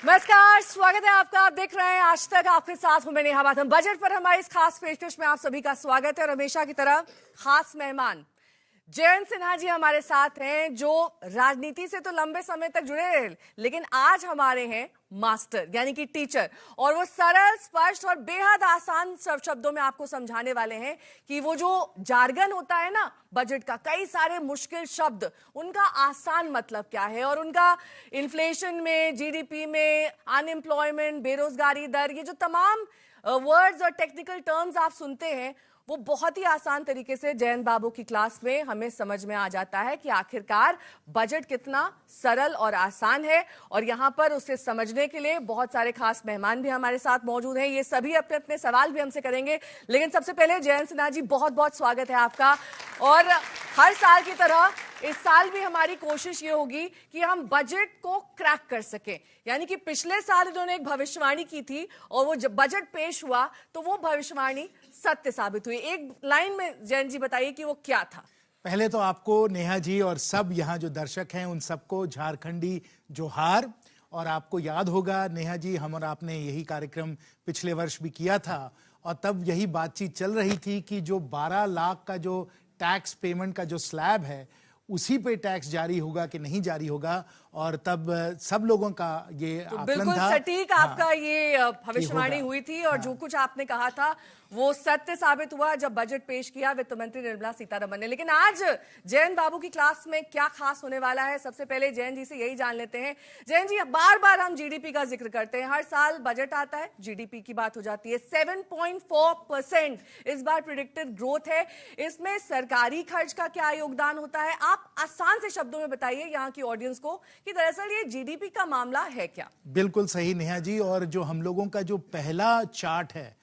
नमस्कार, स्वागत है आपका। आप देख रहे हैं आज तक, आपके साथ हूं मैं नेहा बाथम। बजट पर हमारी इस खास पेशकश में आप सभी का स्वागत है और हमेशा की तरह खास मेहमान जयंत सिन्हा जी हमारे साथ हैं, जो राजनीति से तो लंबे समय तक जुड़े रहे, लेकिन आज हमारे हैं मास्टर यानी कि टीचर, और वो सरल, स्पष्ट और बेहद आसान शब्दों में आपको समझाने वाले हैं कि वो जो जार्गन होता है ना बजट का, कई सारे मुश्किल शब्द, उनका आसान मतलब क्या है और उनका इन्फ्लेशन में, जीडीपी में, अनएम्प्लॉयमेंट, बेरोजगारी दर, ये जो तमाम वर्ड्स और टेक्निकल टर्म्स आप सुनते हैं, वो बहुत ही आसान तरीके से जयंत बाबू की क्लास में हमें समझ में आ जाता है कि आखिरकार बजट कितना सरल और आसान है। और यहां पर उसे समझने के लिए बहुत सारे खास मेहमान भी हमारे साथ मौजूद हैं। ये सभी अपने अपने सवाल भी हमसे करेंगे, लेकिन सबसे पहले जयंत सिन्हा जी, बहुत बहुत स्वागत है आपका। और हर साल की तरह इस साल भी हमारी कोशिश ये होगी कि हम बजट को क्रैक कर सकें। यानी कि पिछले साल इन्होंने एक भविष्यवाणी की थी और वो जब बजट पेश हुआ तो वो भविष्यवाणी सत्य साबित हुई। एक लाइन में जयंत जी बताइए कि वो क्या था। पहले तो आपको, नेहा जी और सब यहाँ जो दर्शक हैं उन सबको झारखंडी जोहार। और आपको याद होगा नेहा जी, हम और आपने यही कार्यक्रम पिछले वर्ष भी किया था और तब यही बातचीत चल रही थी कि जो 12 लाख का जो टैक्स पेमेंट का जो स्लैब है उसी पे टैक्स जारी होगा कि नहीं जारी होगा। और तब सब लोगों का ये तो आकलन बिल्कुल था। सटीक आपका ये भविष्यवाणी हुई थी और जो कुछ आपने कहा था वो सत्य साबित हुआ जब बजट पेश किया वित्त मंत्री निर्मला सीतारमण ने। लेकिन आज जयंत बाबू की क्लास में क्या खास होने वाला है, सबसे पहले जयंत जी से यही जान लेते हैं। जयंत जी, बार बार हम जीडीपी का जिक्र करते हैं, हर साल बजट आता है जीडीपी की बात हो जाती है। 7.4% इस बार प्रिडिक्टेड ग्रोथ है। इसमें सरकारी खर्च का क्या योगदान होता है? आप आसान से शब्दों में बताइए यहाँ की ऑडियंस को कि दरअसल ये जीडीपी का मामला है क्या। बिल्कुल सही नेहा जी। और जो हम लोगों का जो पहला चार्ट है,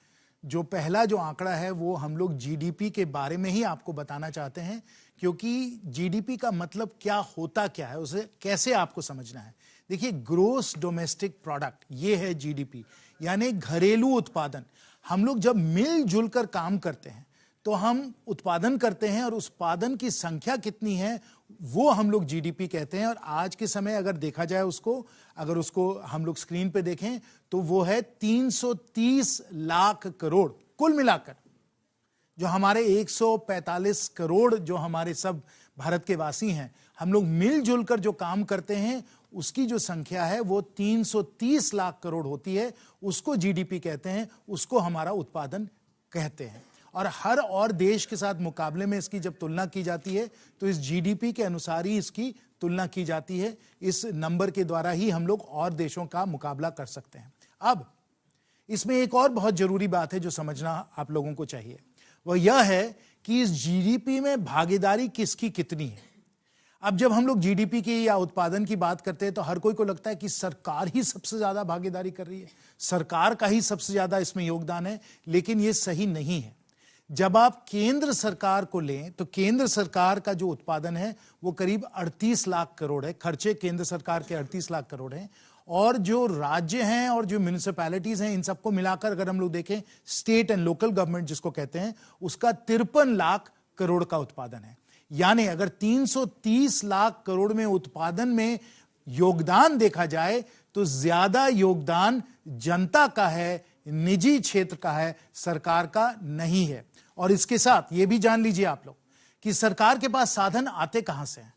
जो पहला जो आंकड़ा है, वो हम लोग जीडीपी के बारे में ही आपको बताना चाहते हैं, क्योंकि जीडीपी का मतलब क्या होता क्या है, उसे कैसे आपको समझना है। देखिए, ग्रोस डोमेस्टिक प्रोडक्ट ये है जीडीपी, यानी घरेलू उत्पादन। हम लोग जब मिलजुल कर काम करते हैं तो हम उत्पादन करते हैं और उत्पादन की संख्या कितनी है वो हम लोग जीडीपी कहते हैं। और आज के समय अगर देखा जाए अगर उसको हम लोग स्क्रीन पे देखें तो वो है 330 लाख करोड़ कुल मिलाकर। जो हमारे 145 करोड़ जो हमारे सब भारत के वासी हैं, हम लोग मिलजुल कर जो काम करते हैं उसकी जो संख्या है वो 330 लाख करोड़ होती है। उसको जीडीपी कहते हैं, उसको हमारा उत्पादन कहते हैं। और हर और देश के साथ मुकाबले में इसकी जब तुलना की जाती है तो इस जीडीपी के अनुसार ही इसकी तुलना की जाती है। इस नंबर के द्वारा ही हम लोग और देशों का मुकाबला कर सकते हैं। अब इसमें एक और बहुत जरूरी बात है जो समझना आप लोगों को चाहिए, वह यह है कि इस जीडीपी में भागीदारी किसकी कितनी है। अब जब हम लोग जीडीपी की या उत्पादन की बात करते हैं तो हर कोई को लगता है कि सरकार ही सबसे ज्यादा भागीदारी कर रही है, सरकार का ही सबसे ज्यादा इसमें योगदान है, लेकिन यह सही नहीं है। जब आप केंद्र सरकार को लें तो केंद्र सरकार का जो उत्पादन है वो करीब 38 लाख करोड़ है, खर्चे केंद्र सरकार के 38 लाख करोड़ हैं। और जो राज्य हैं और जो म्यूनिसिपैलिटीज हैं, इन सबको मिलाकर अगर हम लोग देखें, स्टेट एंड लोकल गवर्नमेंट जिसको कहते हैं, उसका 53 लाख करोड़ का उत्पादन है। यानी अगर 330 लाख करोड़ में उत्पादन में योगदान देखा जाए तो ज्यादा योगदान जनता का है, निजी क्षेत्र का है, सरकार का नहीं है। और इसके साथ ये भी जान लीजिए आप लोग कि सरकार के पास साधन आते कहां से हैं।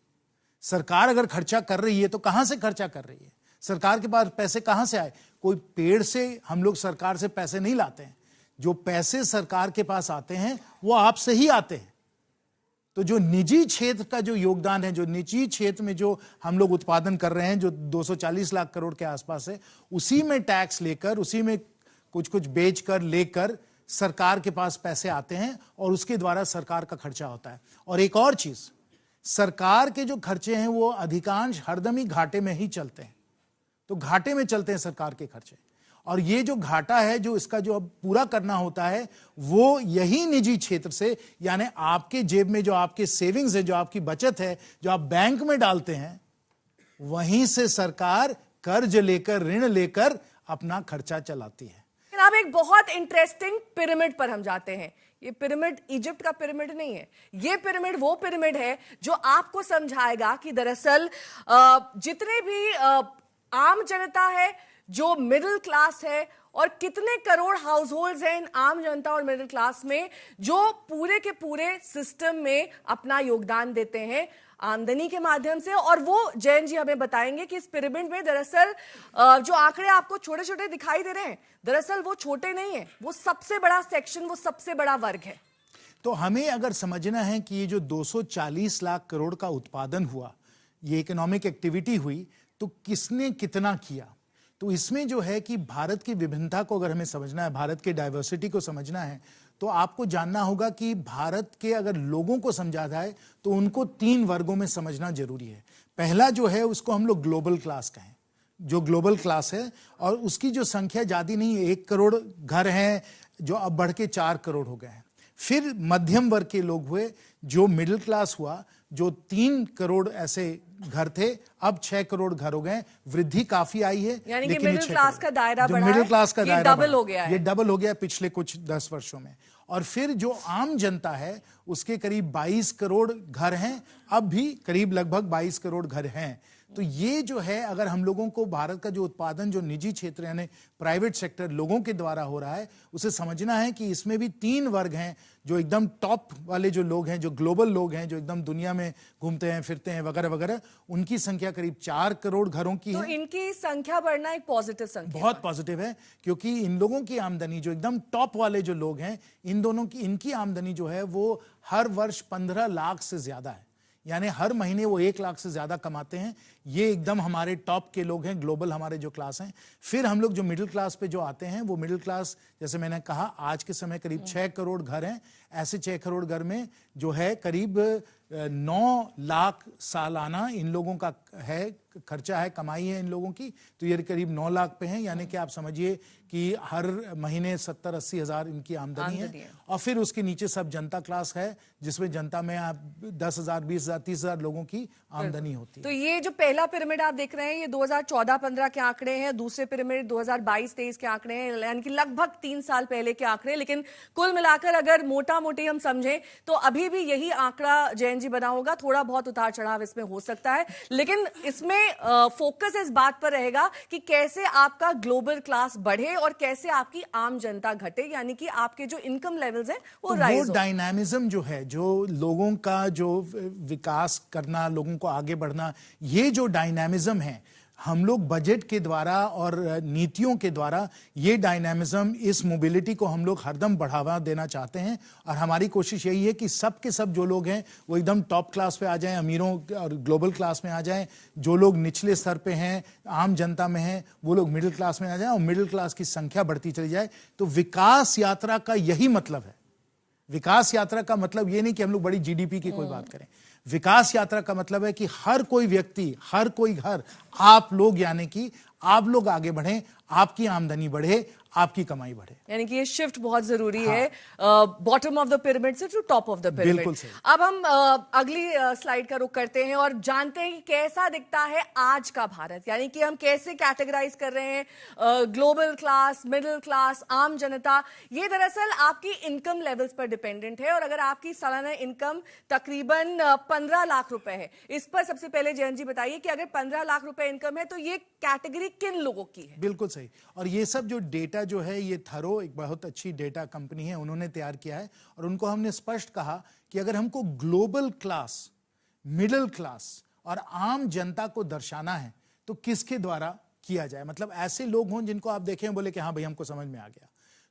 सरकार अगर खर्चा कर रही है तो कहां से खर्चा कर रही है, सरकार के पास पैसे कहां से आए। कोई पेड़ से हम लोग सरकार से पैसे नहीं लाते हैं। जो पैसे सरकार के पास आते हैं वो आपसे ही आते हैं। तो जो निजी क्षेत्र का जो योगदान है, जो निजी क्षेत्र में जो हम लोग उत्पादन कर रहे हैं, जो 240 लाख करोड़ के आसपास है, उसी में टैक्स लेकर, उसी में कुछ कुछ बेचकर लेकर सरकार के पास पैसे आते हैं और उसके द्वारा सरकार का खर्चा होता है। और एक और चीज, सरकार के जो खर्चे हैं वो अधिकांश हरदम ही घाटे में ही चलते हैं। तो घाटे में चलते हैं सरकार के खर्चे, और ये जो घाटा है जो इसका जो अब पूरा करना होता है वो यही निजी क्षेत्र से, यानी आपके जेब में जो आपके सेविंग्स है, जो आपकी बचत है, जो आप बैंक में डालते हैं, वहीं से सरकार कर्ज लेकर, ऋण लेकर अपना खर्चा चलाती है। अब एक बहुत इंटरेस्टिंग पिरामिड पर हम जाते हैं। ये पिरामिड इजिप्ट का पिरामिड नहीं है, ये पिरामिड वो पिरामिड है जो आपको समझाएगा कि दरअसल जितने भी आम जनता है, जो मिडिल क्लास है और कितने करोड़ हाउस होल्ड्स हैं इन आम जनता और मिडिल क्लास में जो पूरे के पूरे सिस्टम में अपना योगदान देते हैं आमदनी के माध्यम से। और वो जैन जी हमें बताएंगे कि इस पिरामिड में दरअसल जो आंकड़े आपको छोटे छोटे दिखाई दे रहे हैं, दरअसल वो छोटे नहीं है, वो सबसे बड़ा सेक्शन, वो सबसे बड़ा वर्ग है। तो हमें अगर समझना है कि ये जो 240 लाख करोड़ का उत्पादन हुआ, ये इकोनॉमिक एक्टिविटी हुई, तो किसने कितना किया, तो इसमें जो है कि भारत की विभिन्नता को अगर हमें समझना है, भारत के डाइवर्सिटी को समझना है, तो आपको जानना होगा कि भारत के अगर लोगों को समझा जाए तो उनको 3 वर्गों में समझना जरूरी है। पहला जो है उसको हम लोग ग्लोबल क्लास कहें, जो ग्लोबल क्लास है और उसकी जो संख्या ज्यादा नहीं है, 1 करोड़ घर हैं जो अब बढ़ के 4 करोड़ हो गए हैं। फिर मध्यम वर्ग के लोग हुए, जो मिडिल क्लास हुआ, जो 3 करोड़ ऐसे घर थे, अब 6 करोड़ घर हो गए। वृद्धि काफी आई है, यानी कि मिडिल क्लास का दायरा बढ़ा है, मिडिल क्लास का दायरा डबल हो गया है, ये डबल हो गया पिछले कुछ 10 वर्षों में। और फिर जो आम जनता है उसके करीब 22 करोड़ घर हैं, अब भी करीब लगभग 22 करोड़ घर हैं। तो ये जो है, अगर हम लोगों को भारत का जो उत्पादन जो निजी क्षेत्र यानी प्राइवेट सेक्टर लोगों के द्वारा हो रहा है, उसे समझना है कि इसमें भी 3 वर्ग हैं जो एकदम टॉप वाले जो लोग हैं, जो ग्लोबल लोग हैं, जो एकदम दुनिया में घूमते हैं फिरते हैं वगैरह वगैरह, उनकी संख्या करीब 4 करोड़ घरों की तो है। इनकी संख्या बढ़ना एक पॉजिटिव संख्या, बहुत पॉजिटिव है, क्योंकि इन लोगों की आमदनी, जो एकदम टॉप वाले जो लोग हैं, इन दोनों की, इनकी आमदनी जो है वो हर वर्ष 15 लाख से ज्यादा है, यानी हर महीने वो 1 लाख से ज्यादा कमाते हैं। ये एकदम हमारे टॉप के लोग हैं, ग्लोबल हमारे जो क्लास हैं। फिर हम लोग जो मिडिल क्लास पे जो आते हैं, वो मिडिल क्लास, जैसे मैंने कहा, आज के समय करीब 6 करोड़ घर हैं। ऐसे 6 करोड़ घर में जो है करीब 9 लाख सालाना इन लोगों का है, खर्चा है, कमाई है इन लोगों की, तो ये करीब 9 लाख पे हैं। यानी कि आप समझिए कि हर महीने 70-80 हजार इनकी आमदनी है। और फिर उसके नीचे सब जनता क्लास है, जिसमें जनता में आप 10,000, 20,000, 30,000 लोगों की आमदनी होती है। तो ये जो पहला पिरामिड आप देख रहे हैं, ये 2014-15 के आंकड़े हैं, दूसरे पिरामिड 2022-23 के आंकड़े हैं, यानी कि लगभग 3 साल पहले के आंकड़े। लेकिन कुल मिलाकर अगर मोटा मोटी हम समझें तो अभी भी यही आंकड़ा जैन जी बना होगा। थोड़ा बहुत उतार चढ़ाव इसमें हो सकता है, लेकिन इसमें फोकस इस बात पर रहेगा कि कैसे आपका ग्लोबल क्लास बढ़े और कैसे आपकी आम जनता घटे, यानी कि आपके जो इनकम लेवल्स हैं वो राइज हो। डायनामिज्म जो है, जो लोगों का जो विकास करना, लोगों को आगे बढ़ना, ये जो डायनामिज्म है, हम लोग बजट के द्वारा और नीतियों के द्वारा ये डायनामिज्म, इस मोबिलिटी को हम लोग हरदम बढ़ावा देना चाहते हैं। और हमारी कोशिश यही है कि सब के सब जो लोग हैं वो एकदम टॉप क्लास पे आ जाएं, अमीरों और ग्लोबल क्लास में आ जाएं। जो लोग निचले स्तर पे हैं, आम जनता में हैं, वो लोग मिडिल क्लास में आ जाएं और मिडिल क्लास की संख्या बढ़ती चली जाए। तो विकास यात्रा का यही मतलब है। विकास यात्रा का मतलब ये नहीं कि हम लोग बड़ी जीडीपी की कोई बात करें। विकास यात्रा का मतलब है कि हर कोई व्यक्ति, हर कोई घर, आप लोग, यानी कि आप लोग आगे बढ़ें, आपकी आमदनी बढ़े, आपकी कमाई बढ़े। यानी कि ये शिफ्ट बहुत जरूरी है, बॉटम ऑफ द पिरामिड से to top of the pyramid. बिल्कुल सही। अब हम अगली स्लाइड का रुख करते हैं और जानते हैं कि कैसा दिखता है आज का भारत, यानी कि हम कैसे कैटेगराइज कर रहे हैं ग्लोबल क्लास, मिडिल क्लास, आम जनता। ये दरअसल आपकी इनकम लेवल्स पर डिपेंडेंट है। और अगर आपकी सालाना इनकम तकरीबन 15 लाख रुपए है, इस पर सबसे पहले जयंत जी बताइए कि अगर 15 लाख रुपए इनकम है तो ये कैटेगरी किन लोगों की है? बिल्कुल सही। और ये सब जो डेटा जो है, ये थरो, एक बहुत अच्छी डेटा कंपनी है, उन्होंने तैयार किया है। और उनको हमने स्पष्ट कहा कि अगर हमको ग्लोबल क्लास, मिडिल क्लास और आम जनता को दर्शाना है तो किसके द्वारा किया जाए, मतलब ऐसे लोग हों जिनको आप देखें बोले कि हाँ भाई हमको समझ में आ गया।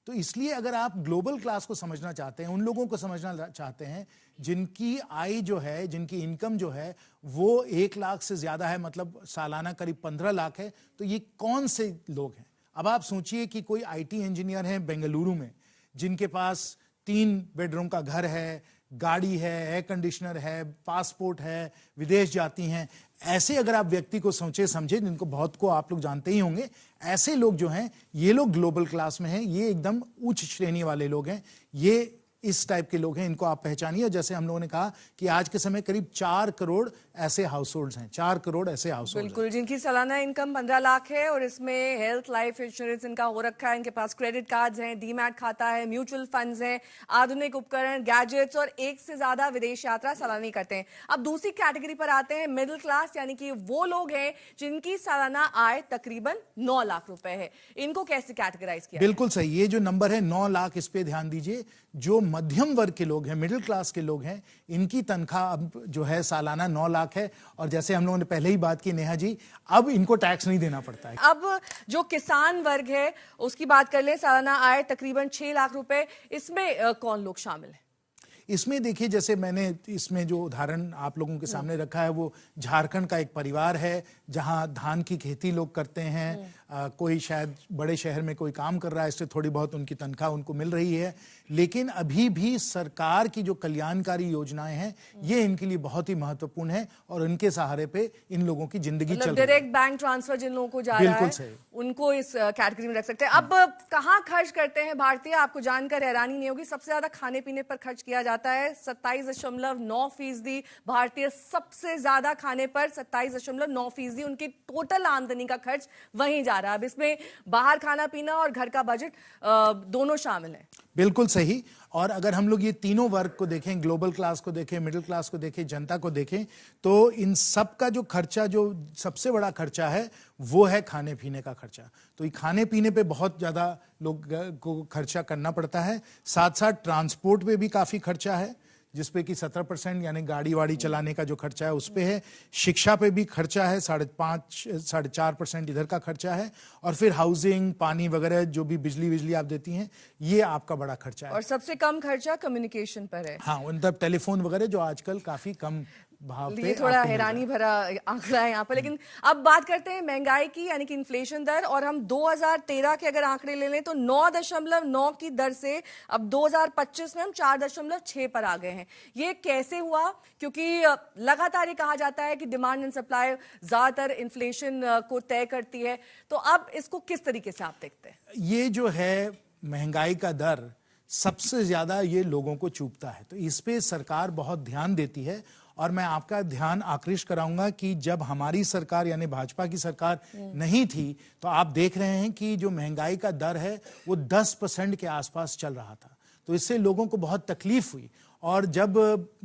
तो इसलिए अगर आप ग्लोबल क्लास को समझना चाहते हैं, उन लोगों को समझना चाहते हैं जिनकी आय जो है, जिनकी इनकम जो है वो 1 लाख से ज्यादा है, मतलब सालाना करीब 15 लाख है, तो ये कौन से लोग हैं? अब आप सोचिए कि कोई आईटी इंजीनियर है बेंगलुरु में, जिनके पास 3 बेडरूम का घर है, गाड़ी है, एयर कंडीशनर है, पासपोर्ट है, विदेश जाती हैं। ऐसे अगर आप व्यक्ति को सोचे समझे, जिनको बहुत को आप लोग जानते ही होंगे, ऐसे लोग जो हैं, ये लोग ग्लोबल क्लास में हैं, ये एकदम उच्च श्रेणी वाले लोग हैं। ये इस टाइप के लोग हैं, इनको आप पहचानिए। और जैसे हम लोगों ने कहा कि आज के समय करीब 4 करोड़ ऐसे हाउस होल्ड हैं, 4 करोड़ ऐसे हाउस होल्ड। बिल्कुल, जिनकी सालाना इनकम 15 लाख है और इसमें हेल्थ लाइफ इंश्योरेंस इनका हो रखा है, इनके पास क्रेडिट कार्ड्स हैं, डीमैट खाता है, म्यूचुअल फंड्स हैं, आधुनिक उपकरण, गैजेट्स और एक से ज्यादा विदेश यात्रा सालाना करते हैं। अब दूसरी कैटेगरी पर आते हैं, मिडिल क्लास, यानी कि वो लोग हैं जिनकी सालाना आय तकरीबन 9 लाख रुपए है। इनको कैसे कैटेगराइज किया? बिल्कुल सही, ये जो नंबर है 9 लाख, इस पे ध्यान दीजिए। जो मध्यम वर्ग के लोग हैं, मिडिल क्लास के लोग हैं, इनकी तनख्वाह अब जो है सालाना 9 लाख है। और जैसे हम लोगों ने पहले ही बात की नेहा जी, अब इनको टैक्स नहीं देना पड़ता है। अब जो किसान वर्ग है उसकी बात कर ले, सालाना आय तकरीबन 6 लाख रुपए, इसमें कौन लोग शामिल हैं? इसमें देखिए, जैसे मैंने इसमें जो उदाहरण आप लोगों के सामने रखा है वो झारखंड का एक परिवार है जहां धान की खेती लोग करते हैं। कोई शायद बड़े शहर में कोई काम कर रहा है, इससे थोड़ी बहुत उनकी तनख्वाह उनको मिल रही है। लेकिन अभी भी सरकार की जो कल्याणकारी योजनाएं हैं ये इनके लिए बहुत ही महत्वपूर्ण है और उनके सहारे पे इन लोगों की जिंदगी चल रही है। डायरेक्ट बैंक ट्रांसफर जिन लोगों को जा रहा है उनको इस कैटेगरी में रख सकते हैं। अब कहाँ खर्च करते हैं भारतीय, आपको जानकर हैरानी नहीं होगी। सबसे ज्यादा खाने पीने पर खर्च किया जाता है, 27.9%। भारतीय सबसे ज्यादा खाने पर 27.9%, उनकी टोटल आमदनी का खर्च वहीं जा रहा है। अब इसमें बाहर खाना पीना और घर का बजट दोनों शामिल है। बिल्कुल सही। और अगर हम लोग ये तीनों वर्ग को देखें, ग्लोबल क्लास को देखें, मिडिल क्लास को देखें, जनता को देखें, तो इन सब का जो खर्चा, जो सबसे बड़ा खर्चा है वो है खाने पीने का खर्चा। तो ये खाने पीने पे बहुत ज़्यादा लोग को खर्चा करना पड़ता है। साथ साथ ट्रांसपोर्ट पे भी काफ़ी खर्चा है, जिसपे कि 17% यानी गाड़ी वाड़ी चलाने का जो खर्चा है उस पे है। शिक्षा पे भी खर्चा है, 4.5% इधर का खर्चा है। और फिर हाउसिंग, पानी वगैरह, जो भी बिजली आप देती हैं, ये आपका बड़ा खर्चा है। और सबसे कम खर्चा कम्युनिकेशन पर है। हाँ, मतलब टेलीफोन वगैरह जो आजकल काफी कम भाव पे। ये थोड़ा हैरानी भरा आंकड़ा है यहाँ पर। लेकिन अब बात करते हैं महंगाई की, यानी कि इन्फ्लेशन दर। और हम 2013 के अगर आंकड़े ले लें तो 9.9 की दर से अब 2025 में हम 4.6 पर आ गए हैं। ये कैसे हुआ? क्योंकि लगातार ये कहा जाता है कि डिमांड एंड सप्लाई ज्यादातर इन्फ्लेशन को तय करती है। तो अब इसको किस तरीके से आप देखते हैं? ये जो है महंगाई का दर सबसे ज्यादा ये लोगों को चूभता है, तो इस पे सरकार बहुत ध्यान देती है। और मैं आपका ध्यान आकृष्ट कराऊंगा कि जब हमारी सरकार यानी भाजपा की सरकार नहीं थी तो आप देख रहे हैं कि जो महंगाई का दर है वो 10% के आसपास चल रहा था। तो इससे लोगों को बहुत तकलीफ हुई। और जब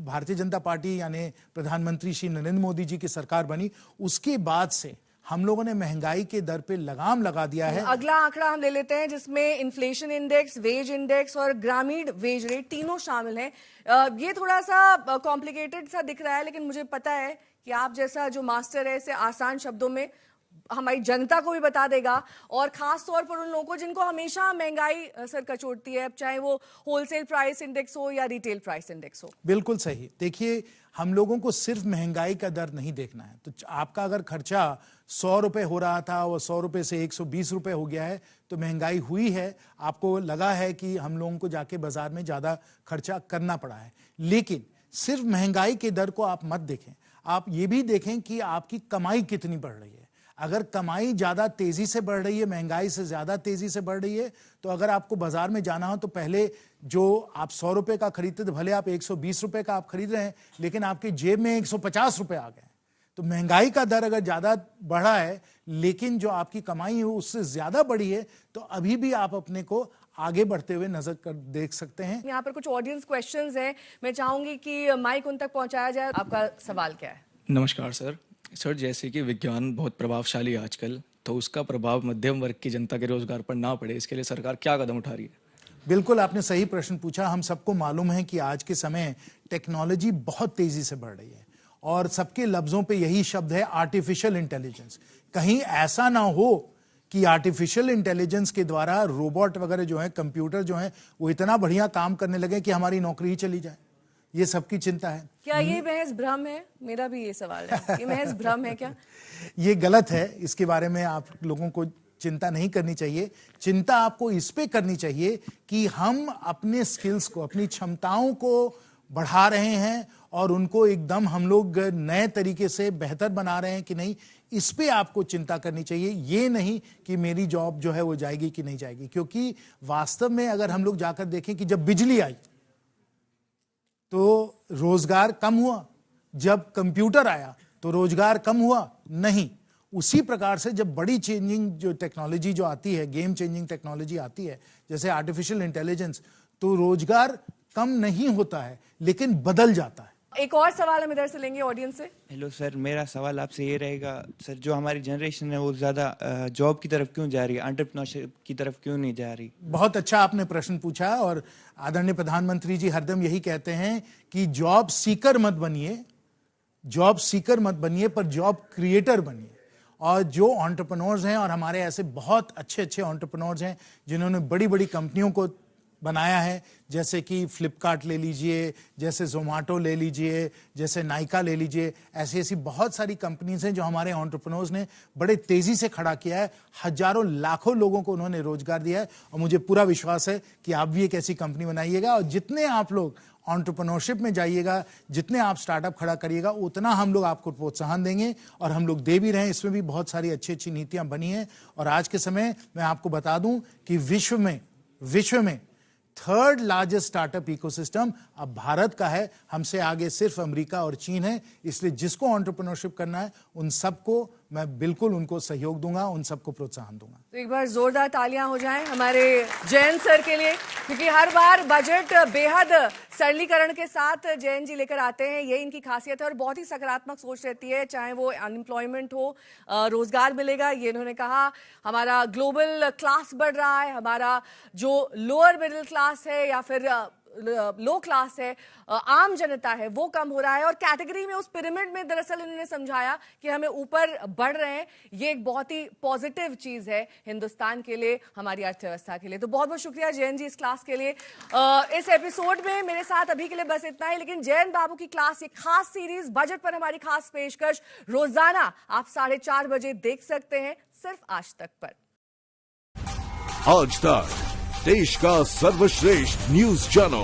भारतीय जनता पार्टी यानी प्रधानमंत्री श्री नरेंद्र मोदी जी की सरकार बनी, उसके बाद से हम लोगों ने महंगाई के दर पे लगाम लगा दिया है। अगला आंकड़ा हम ले लेते हैं जिसमें इन्फ्लेशन इंडेक्स, वेज इंडेक्स और ग्रामीण वेज रेट तीनों शामिल हैं। ये थोड़ा सा कॉम्प्लिकेटेड सा दिख रहा है, लेकिन मुझे पता है कि आप जैसा जो मास्टर है इसे आसान शब्दों में हमारी जनता को भी बता देगा, और खास तौर पर उन लोगों को जिनको हमेशा महंगाई सर कचोटती है, चाहे वो होलसेल प्राइस इंडेक्स हो या रिटेल प्राइस इंडेक्स हो। बिल्कुल सही। देखिए, हम लोगों को सिर्फ महंगाई का दर नहीं देखना है। तो आपका अगर खर्चा 100 रुपए हो रहा था और 100 रुपए से 120 रुपए हो गया है तो महंगाई हुई है। आपको लगा है कि हम लोगों को जाके बाजार में ज्यादा खर्चा करना पड़ा है। लेकिन सिर्फ महंगाई के दर को आप मत देखें, आप ये भी देखें कि आपकी कमाई कितनी बढ़ रही है। अगर कमाई ज्यादा तेजी से बढ़ रही है, महंगाई से ज्यादा तेजी से बढ़ रही है, तो अगर आपको बाजार में जाना हो तो पहले जो आप 100 रुपए का खरीदते थे, भले आप 120 रुपए का आप खरीद रहे हैं, लेकिन आपकी जेब में 150 रुपए आ गए। तो महंगाई का दर अगर ज्यादा बढ़ा है लेकिन जो आपकी कमाई है उससे ज्यादा बढ़ी है, तो अभी भी आप अपने को आगे बढ़ते हुए नजर कर देख सकते हैं। यहाँ पर कुछ ऑडियंस क्वेश्चंस हैं, मैं चाहूंगी कि माइक उन तक पहुंचाया जाए। आपका सवाल क्या है? नमस्कार सर। सर, जैसे कि विज्ञान बहुत प्रभावशाली है आजकल, तो उसका प्रभाव मध्यम वर्ग की जनता के रोजगार पर ना पड़े, इसके लिए सरकार क्या कदम उठा रही है? बिल्कुल, आपने सही प्रश्न पूछा। हम सबको मालूम है कि आज के समय टेक्नोलॉजी बहुत तेजी से बढ़ रही है और सबके लफ्जों पे यही शब्द है आर्टिफिशियल इंटेलिजेंस। कहीं ऐसा ना हो कि आर्टिफिशियल इंटेलिजेंस के द्वारा रोबोट वगैरह जो है, कंप्यूटर जो है, वो इतना बढ़िया काम करने लगे कि हमारी नौकरी ही चली जाए। ये सबकी चिंता है। क्या ये महज भ्रम है? मेरा भी ये सवाल है, ये महज भ्रम है क्या? ये गलत है। इसके बारे में आप लोगों को चिंता नहीं करनी चाहिए। चिंता आपको इस पे करनी चाहिए कि हम अपने स्किल्स को, अपनी क्षमताओं को बढ़ा रहे हैं और उनको एकदम हम लोग नए तरीके से बेहतर बना रहे हैं कि नहीं, इस पे आपको चिंता करनी चाहिए। ये नहीं कि मेरी जॉब जो है वो जाएगी कि नहीं जाएगी। क्योंकि वास्तव में अगर हम लोग जाकर देखें कि जब बिजली आई तो रोजगार कम हुआ? जब कंप्यूटर आया तो रोजगार कम हुआ? नहीं। उसी प्रकार से जब बड़ी चेंजिंग जो टेक्नोलॉजी जो आती है, गेम चेंजिंग टेक्नोलॉजी आती है, जैसे आर्टिफिशियल इंटेलिजेंस, तो रोजगार कम नहीं होता है लेकिन बदल जाता है। एक और सवाल हम इधर से लेंगे ऑडियंस से। हेलो सर, मेरा सवाल आपसे ये रहेगा सर, जो हमारी जनरेशन है वो ज़्यादा जॉब की तरफ क्यों जा रही है, एंटरप्रेन्योरशिप की तरफ क्यों नहीं जा रही? बहुत अच्छा आपने प्रश्न पूछा और आदरणीय प्रधानमंत्री जी हरदम यही कहते हैं कि जॉब सीकर मत बनिए, जॉब सीकर मत बनिए, पर जॉब क्रिएटर बनिए। और जो एंटरप्रेन्योर्स हैं, और हमारे ऐसे बहुत अच्छे अच्छे एंटरप्रेन्योर्स हैं जिन्होंने बड़ी बड़ी कंपनियों को बनाया है, जैसे कि फ्लिपकार्ट ले लीजिए, जैसे जोमेटो ले लीजिए, जैसे नाइका ले लीजिए, ऐसी ऐसी बहुत सारी कंपनीज हैं जो हमारे एंटरप्रेन्योर्स ने बड़े तेजी से खड़ा किया है। हजारों लाखों लोगों को उन्होंने रोजगार दिया है और मुझे पूरा विश्वास है कि आप भी एक ऐसी कंपनी बनाइएगा। और जितने आप लोग एंटरप्रेन्योरशिप में जाइएगा, जितने आप स्टार्टअप खड़ा करिएगा, उतना हम लोग आपको प्रोत्साहन देंगे और हम लोग दे भी रहे हैं। इसमें भी बहुत सारी अच्छी अच्छी नीतियां बनी हैं। और आज के समय मैं आपको बता दूं कि विश्व में थर्ड लार्जेस्ट स्टार्टअप इकोसिस्टम अब भारत का है। हमसे आगे सिर्फ अमेरिका और चीन है। इसलिए जिसको एंटरप्रेन्योरशिप करना है उन सबको मैं बिल्कुल उनको सहयोग दूंगा, उन सबको प्रोत्साहन दूंगा। तो एक बार जोरदार तालियां हो जाएं हमारे जयंत सर के लिए, क्योंकि हर बार बजट बेहद सरलीकरण के साथ जयंत जी लेकर आते हैं। ये इनकी खासियत है और बहुत ही सकारात्मक सोच रहती है, चाहे वो अनएम्प्लॉयमेंट हो, रोजगार मिलेगा, ये इन्होंने कहा। हमारा ग्लोबल क्लास बढ़ रहा है, हमारा जो लोअर मिडिल क्लास है या फिर लो क्लास है, आम जनता है, वो कम हो रहा है। और कैटेगरी में, उस पिरामिड में दरअसल इन्होंने समझाया कि हमें ऊपर बढ़ रहे हैं। ये एक बहुत ही पॉजिटिव चीज है हिंदुस्तान के लिए, हमारी अर्थव्यवस्था के लिए। तो बहुत बहुत शुक्रिया जयंत जी इस क्लास के लिए। इस एपिसोड में मेरे साथ अभी के लिए बस इतना ही, लेकिन जयंत बाबू की क्लास, एक खास सीरीज बजट पर हमारी खास पेशकश रोजाना आप 4:30 बजे देख सकते हैं सिर्फ आज तक पर। आज तक देश का सर्वश्रेष्ठ न्यूज चैनल।